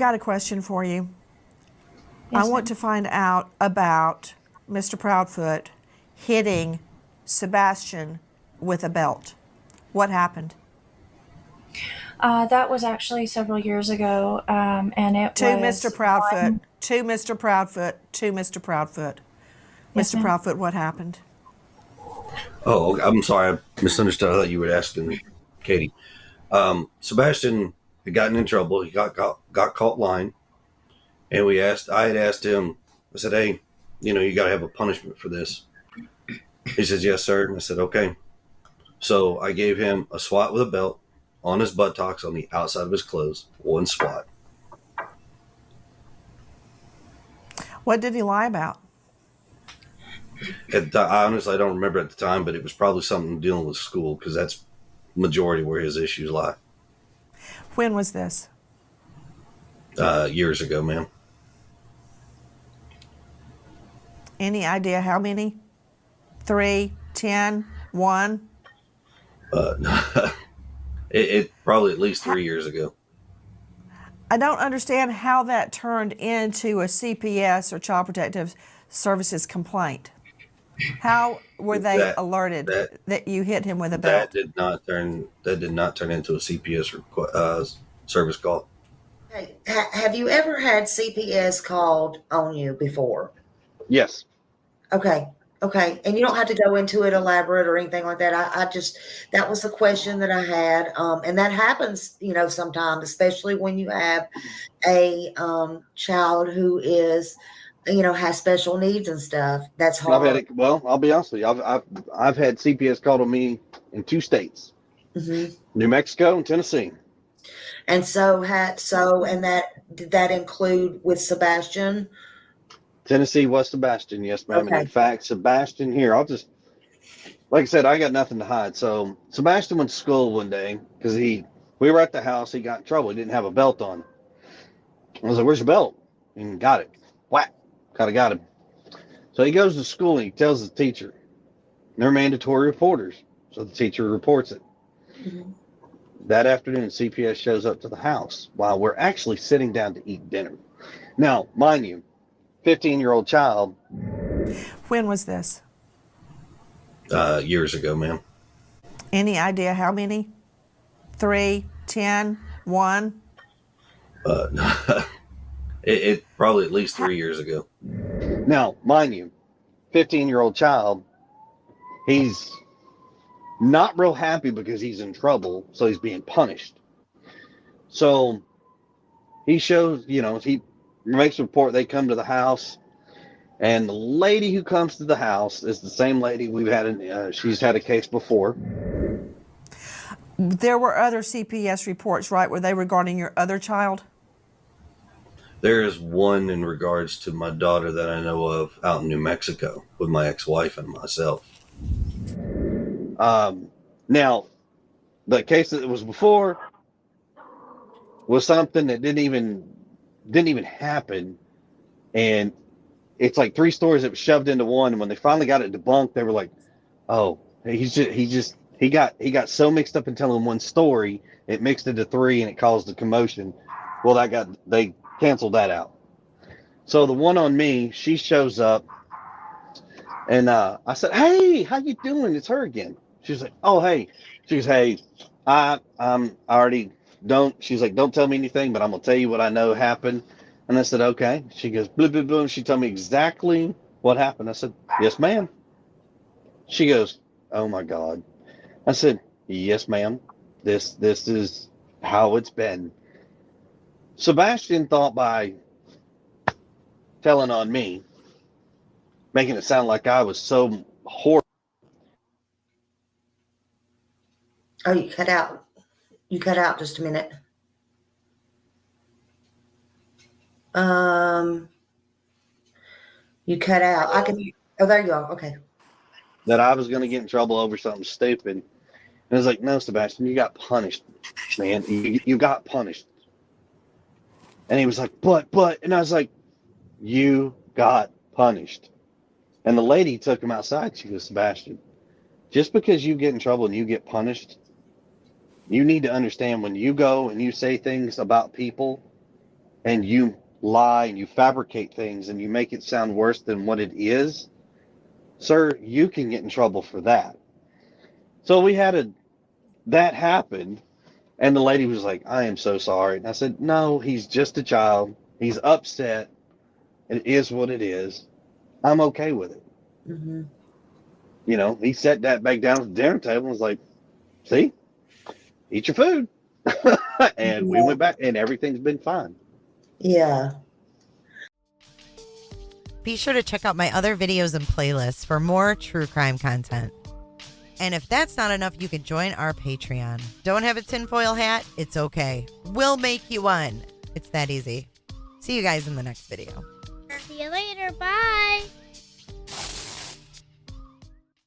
got a question for you. Yes, I want to find out about Mr. Proudfoot hitting Sebastian with a belt. What happened? That was actually several years ago, and it To was Mr. Proudfoot, one. to Mr. Proudfoot, to Mr. Proudfoot. Yes, Mr. ma'am. Proudfoot, what happened? Oh, I'm sorry. I misunderstood. I thought you were asking Katie. Sebastian had gotten in trouble. He got caught lying. And I had asked him, I said, hey, you got to have a punishment for this. He says, yes, sir. And I said, okay. So I gave him a swat with a belt on his buttocks on the outside of his clothes, one swat. What did he lie about? I honestly, I don't remember at the time, but it was probably something dealing with school because that's majority where his issues lie. When was this? Years ago, ma'am. Any idea how many? 3, 10, 1? It probably at least 3 years ago. I don't understand how that turned into a CPS or Child Protective Services complaint. How were they alerted that you hit him with a belt? That did not turn into a CPS service call. Hey, have you ever had CPS called on you before? Yes. Okay. And you don't have to go into it elaborate or anything like that. That was the question that I had. And that happens, sometimes, especially when you have a child who is, has special needs and stuff. That's hard. I'll be honest with you. I've had CPS called on me in 2 states, New Mexico and Tennessee. And did that include with Sebastian? Tennessee was Sebastian, yes, ma'am. Okay. And in fact, Sebastian here, like I said, I got nothing to hide. So Sebastian went to school one day because we were at the house. He got in trouble. He didn't have a belt on. I was like, where's your belt? And got it. Whack. Kind of got him. So he goes to school and he tells the teacher. They're mandatory reporters. So the teacher reports it. Mm-hmm. That afternoon, CPS shows up to the house while we're actually sitting down to eat dinner. Now, mind you, 15-year-old child. When was this? Years ago, ma'am. Any idea how many? 3, 10, 1? It probably at least 3 years ago. Now, mind you, 15-year-old child, he's not real happy because he's in trouble, so he's being punished. So he shows, he makes a report. They come to the house, and the lady who comes to the house is the same lady we've had. She's had a case before. There were other CPS reports, right? Were they regarding your other child? There is one in regards to my daughter that I know of out in New Mexico with my ex-wife and myself. Now, the case that was before was something that didn't even happen, and it's like 3 stories that were shoved into one. And when they finally got it debunked, they were like, "Oh, he got so mixed up in telling one story, it mixed into 3, and it caused a commotion." Well, they canceled that out. So the one on me, she shows up, and I said, "Hey, how you doing?" It's her again. She's like, "Oh, hey." She goes, "Hey, I already don't." She's like, "Don't tell me anything, but I'm gonna tell you what I know happened." And I said, "Okay." She goes, "Blah blah blah." She told me exactly what happened. I said, "Yes, ma'am." She goes, "Oh my God." I said, "Yes, ma'am. This is how it's been." Sebastian thought by telling on me, making it sound like I was so horrible. Oh, you cut out. You cut out just a minute. You cut out. Oh, there you go. Okay. That I was going to get in trouble over something stupid. And I was like, "No, Sebastian, you got punished, man. You got punished." And he was like, but, and I was like, "You got punished." And the lady took him outside. She goes, "Sebastian, just because you get in trouble and you get punished, you need to understand when you go and you say things about people, and you lie and you fabricate things and you make it sound worse than what it is, sir, you can get in trouble for that. So that happened, and the lady was like, I am so sorry. And I said, no, he's just a child. He's upset. It is what it is. I'm okay with it. Mm-hmm. You know, he sat that back down at the dinner table and was like, see, eat your food. And we went back, and everything's been fine. Yeah. Be sure to check out my other videos and playlists for more true crime content. And if that's not enough, you can join our Patreon. Don't have a tinfoil hat? It's okay. We'll make you one. It's that easy. See you guys in the next video. See you later. Bye.